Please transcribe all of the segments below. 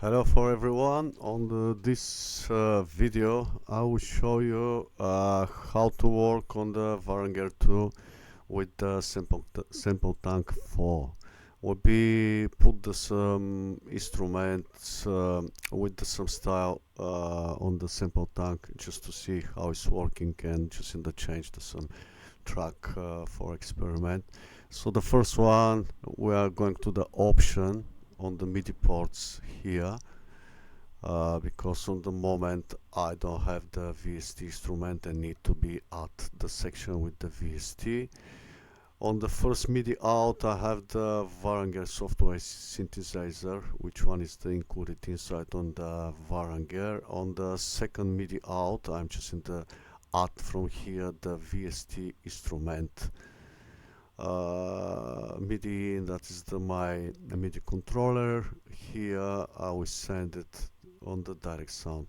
Hello for everyone. On this video I will show you how to work on the vArranger2 with the SampleTank 4. We'll be put some instruments with some style on the SampleTank just to see how it's working and just in the change some track for experiment. So the first one, we are going to the option on the MIDI ports here because on the moment I don't have the VST instrument and need to be at the section with the VST. On the first MIDI out I have the vArranger software synthesizer, which one is included inside on the vArranger. On the second MIDI out I'm just in the add from here the VST instrument. MIDI, that is my MIDI controller. Here I will send it on the direct sound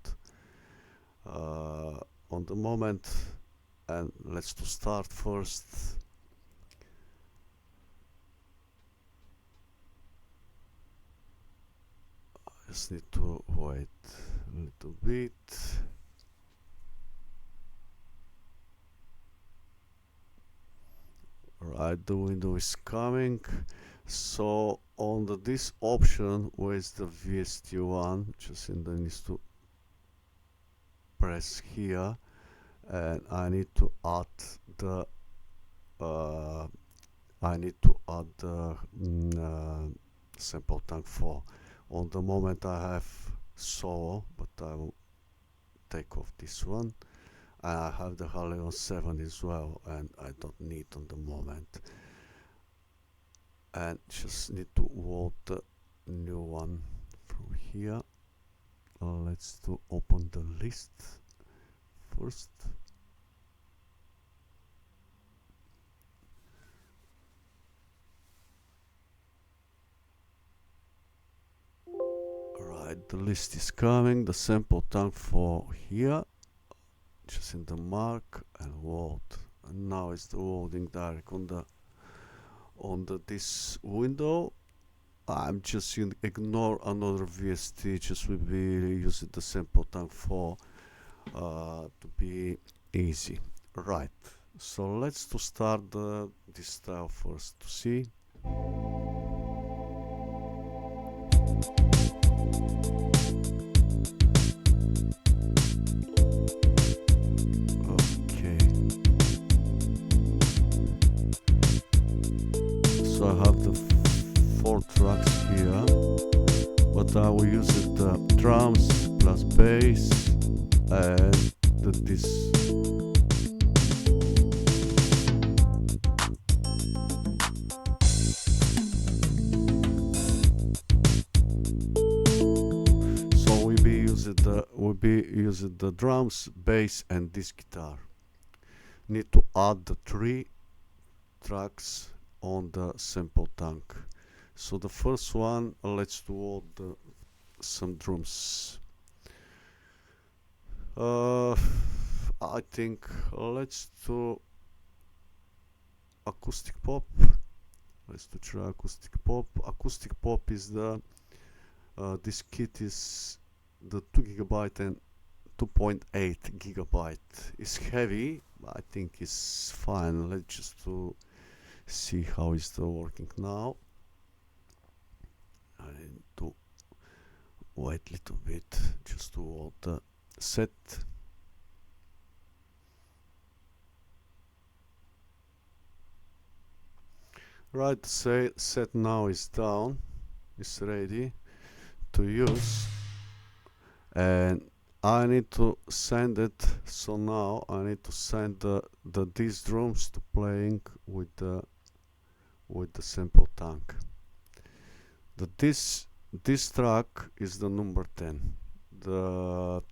on the moment, and let's to start first. I just need to wait a little bit. Right, the window is coming. So on this option, where is the VST one? Just in the needs to press here, and I need to add the SampleTank 4. On the moment I have solo, but I will take off this one. I have the Halion 7 as well, and I don't need on the moment. And just need to load the new one from here. Let's open the list first. Alright, the list is coming. The SampleTank for here. Just in the mark and load, and now it's the loading direct on this window. I'm just ignore another VST, just will be using the SampleTank 4 to be easy. Right, so let's to start this style first to see. So I have the 4 tracks here, but I will use the drums plus bass and this. So we'll be using the drums, bass, and this guitar. Need to add the 3 tracks on the SampleTank. So the first one, let's do some drums. I think let's do acoustic pop. Let's try acoustic pop. Acoustic pop is this kit is the 2 GB and 2.8 GB. It's heavy, but I think it's fine. Let's just see how it's working now. I need to wait a little bit just to load the set. Right, set now is down, it's ready to use, and I need to send it. So now I need to send these drums to playing with the SampleTank. This track is the number 10.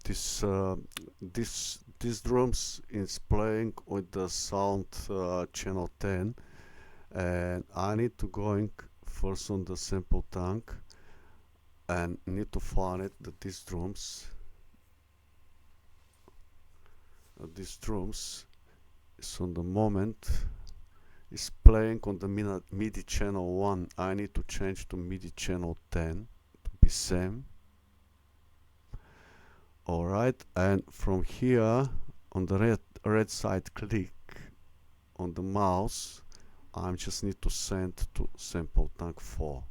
This drums is playing with the sound channel 10, and I need to going first on the SampleTank and need to find it that these drums is on the moment is playing on the MIDI channel 1. I need to change to MIDI channel 10 to be same. Alright, and from here on the red side, click on the mouse. I just need to send to SampleTank 4.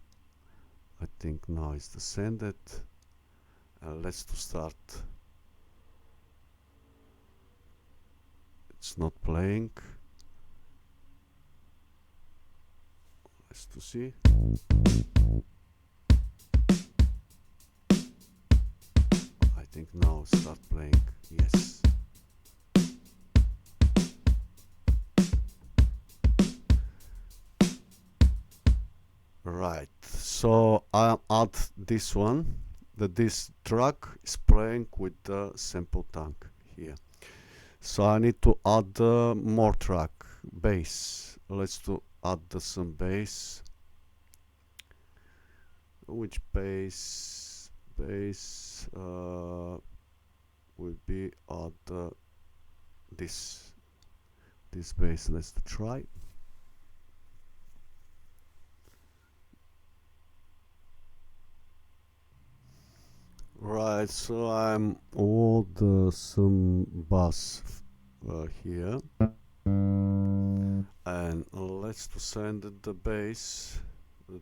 I think now is the send it. Let's to start. It's not playing. Let's to see. I think now start playing. Yes. Right. So I add this one. This track is playing with the SampleTank here. So I need to add more track, bass. Let's to add some bass. Which bass? Bass will be add this bass. Let's try. Right, so I'm add some bass here, and let's to send the bass.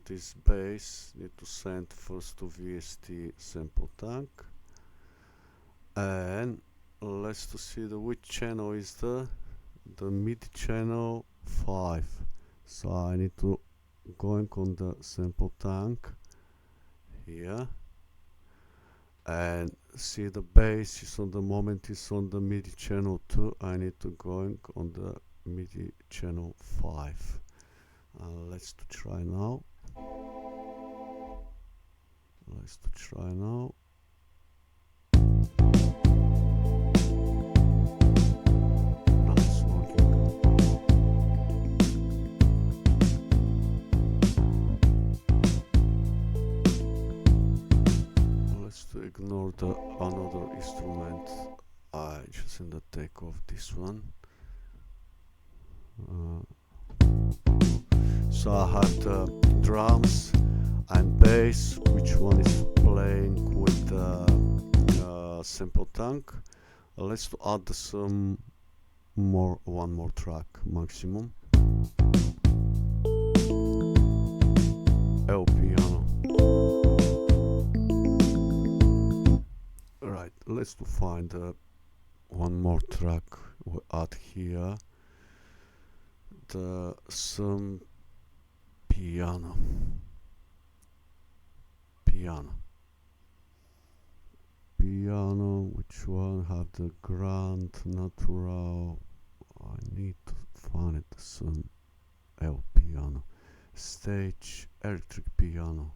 This bass need to send first to VST SampleTank, and let's to see which channel is the MIDI channel 5. So I need to going on the SampleTank here. And see the bass is on the moment is on the MIDI channel 2. I need to going on the MIDI channel 5. Let's to try now. Let's to try now. Now it's working. To ignore the another instrument, I just in the take off this one. So I have the drums and bass, which one is playing with the SampleTank. Let's to add some one more track maximum. El piano. Right, let's to find one more track we add here. Some piano. Which one have the grand natural? I need to find it. Some El piano, stage electric piano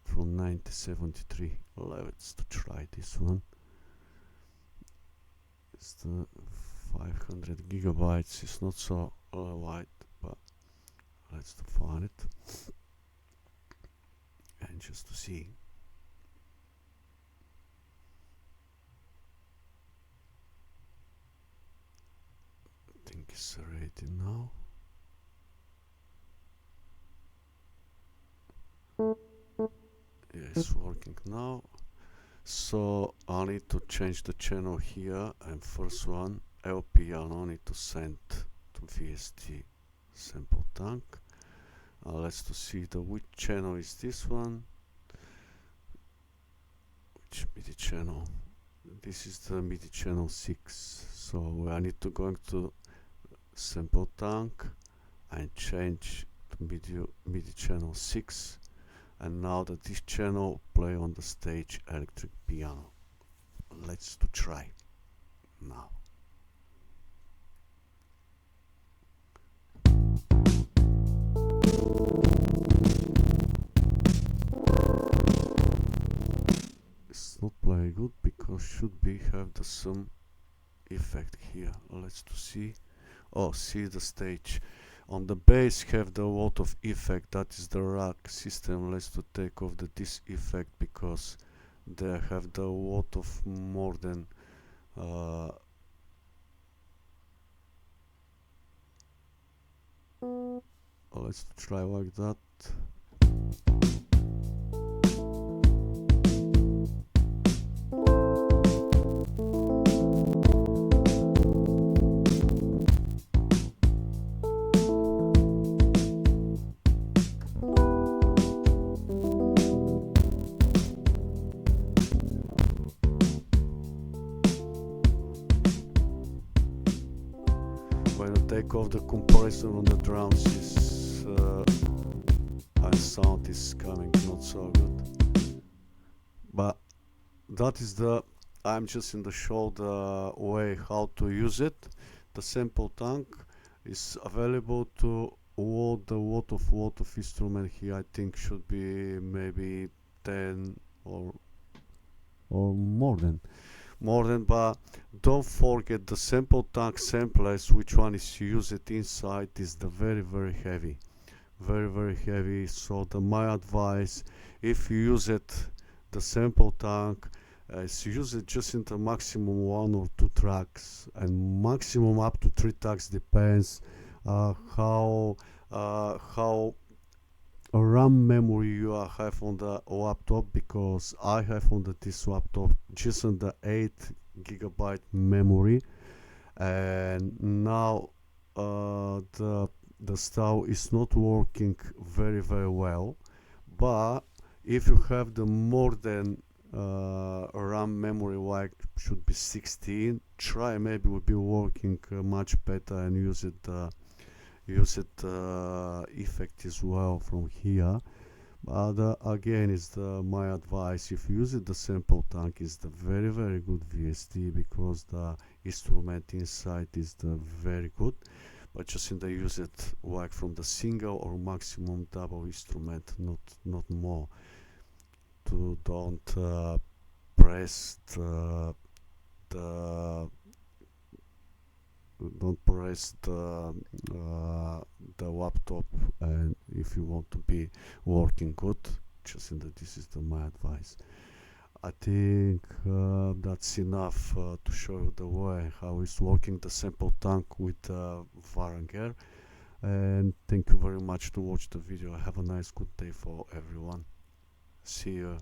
from 1973. Let's to try this one. It's the 500 gigabytes. It's not so wide, but let's to find it and just to see. I think it's ready now. Yeah, it's working now. So I need to change the channel here, and first one, El piano, need to send to VST SampleTank. Let's to see which channel is this one. Which MIDI channel? This is the MIDI channel 6. So I need to go to SampleTank and change to MIDI channel 6. And now that this channel play on the stage electric piano. Let's to try now. It's not playing good because should be have the some effect here. Let's to see. Oh, see the stage. On the bass have the lot of effect. That is the rack system. Let's to take off this effect because they have the lot of more than let's try like that. because the compressor on the drums is and sound is coming not so good. But that is the I'm just in the show the way how to use it. The SampleTank is available to all the lot of instrument here. I think should be maybe 10 or more than, but don't forget the SampleTank samplers, which one is used inside, is the very heavy, very heavy. So my advice, if you use it, the SampleTank, use it just in the maximum 1 or 2 tracks, and maximum up to 3 tracks, depends how RAM memory you have on the laptop, because I have on this laptop just on the 8 GB memory, and now the stuff is not working very well. But if you have the more than RAM memory, like should be 16, try, maybe will be working much better, and use it effect as well from here. But again, is my advice, if you use it, the SampleTank is the very good VST, because the instrument inside is the very good. But just in the use it like from the single or maximum double instrument, not more. To don't press the don't press the laptop, and if you want to be working good, just in the this is my advice. I think that's enough to show you the way how is working the SampleTank with vArranger. And thank you very much to watch the video. Have a nice good day for everyone. See you.